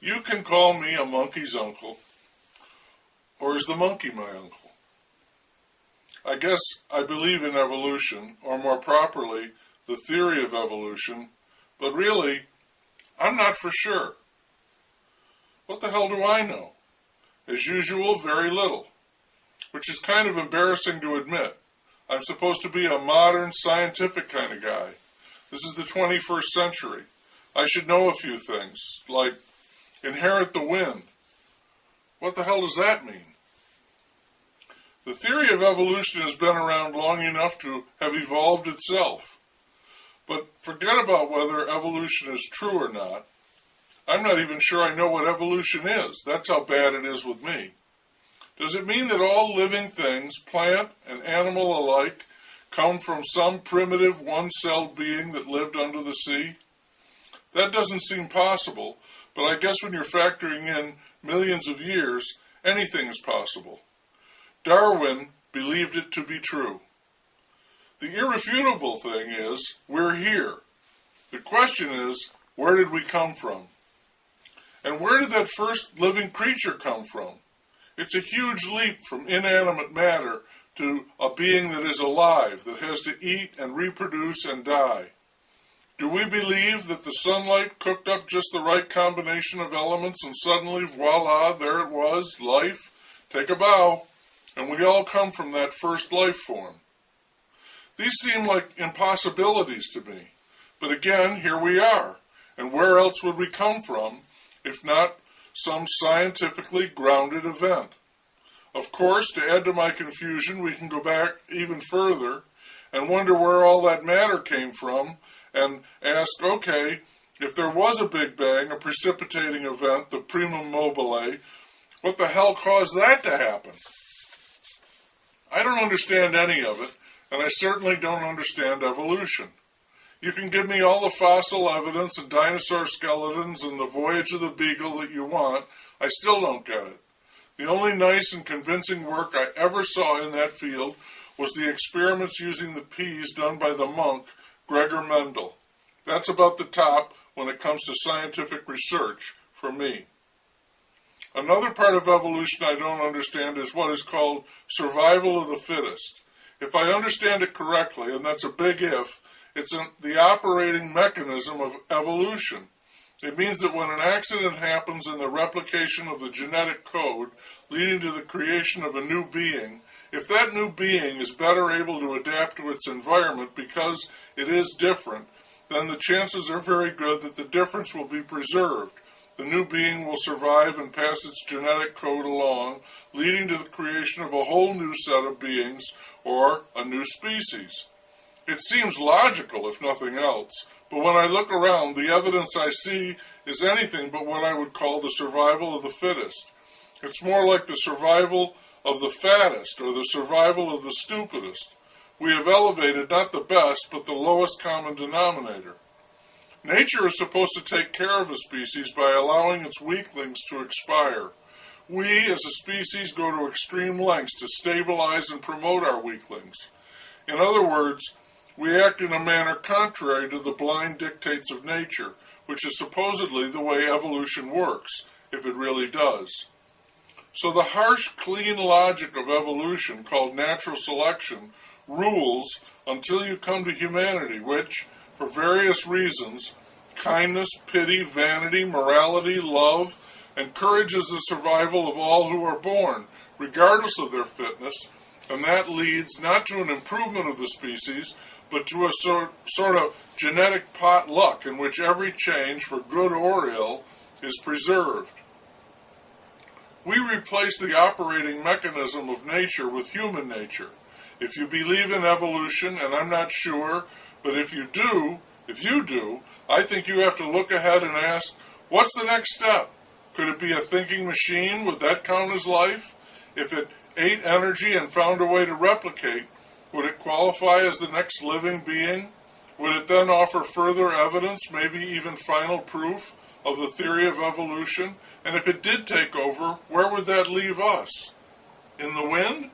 You can call me a monkey's uncle, or is the monkey my uncle? I guess I believe in evolution, or more properly, the theory of evolution, but really, I'm not for sure. What the hell do I know? As usual, very little, which is kind of embarrassing to admit. I'm supposed to be a modern, scientific kind of guy. This is the 21st century. I should know a few things, like inherit the wind. What the hell does that mean? The theory of evolution has been around long enough to have evolved itself. But forget about whether evolution is true or not. I'm not even sure I know what evolution is. That's how bad it is with me. Does it mean that all living things, plant and animal alike, come from some primitive one-celled being that lived under the sea? That doesn't seem possible, but I guess when you're factoring in millions of years, anything is possible. Darwin believed it to be true. The irrefutable thing is, we're here. The question is, where did we come from? And where did that first living creature come from? It's a huge leap from inanimate matter to a being that is alive, that has to eat and reproduce and die. Do we believe that the sunlight cooked up just the right combination of elements and suddenly, voila, there it was, life? Take a bow. And we all come from that first life form. These seem like impossibilities to me. But again, here we are. And where else would we come from if not some scientifically grounded event? Of course, to add to my confusion, we can go back even further and wonder where all that matter came from and ask, okay, if there was a Big Bang, a precipitating event, the primum mobile, what the hell caused that to happen? I don't understand any of it, and I certainly don't understand evolution. You can give me all the fossil evidence and dinosaur skeletons and the voyage of the Beagle that you want, I still don't get it. The only nice and convincing work I ever saw in that field was the experiments using the peas done by the monk, Gregor Mendel. That's about the top when it comes to scientific research for me. Another part of evolution I don't understand is what is called survival of the fittest. If I understand it correctly, and that's a big if, it's the operating mechanism of evolution. It means that when an accident happens in the replication of the genetic code leading to the creation of a new being, if that new being is better able to adapt to its environment because it is different, then the chances are very good that the difference will be preserved. The new being will survive and pass its genetic code along, leading to the creation of a whole new set of beings, or a new species. It seems logical, if nothing else, but when I look around, the evidence I see is anything but what I would call the survival of the fittest. It's more like the survival of the fattest, or the survival of the stupidest. We have elevated not the best, but the lowest common denominator. Nature is supposed to take care of a species by allowing its weaklings to expire. We, as a species, go to extreme lengths to stabilize and promote our weaklings. In other words, we act in a manner contrary to the blind dictates of nature, which is supposedly the way evolution works, if it really does. So the harsh, clean logic of evolution, called natural selection, rules until you come to humanity, which, for various reasons, kindness, pity, vanity, morality, love, encourages the survival of all who are born, regardless of their fitness, and that leads not to an improvement of the species, but to a sort of genetic potluck in which every change, for good or ill, is preserved. We replace the operating mechanism of nature with human nature. If you believe in evolution, and I'm not sure, but if you do, I think you have to look ahead and ask, what's the next step? Could it be a thinking machine? Would that count as life? If it ate energy and found a way to replicate, would it qualify as the next living being? Would it then offer further evidence, maybe even final proof, of the theory of evolution? And if it did take over, where would that leave us? In the wind?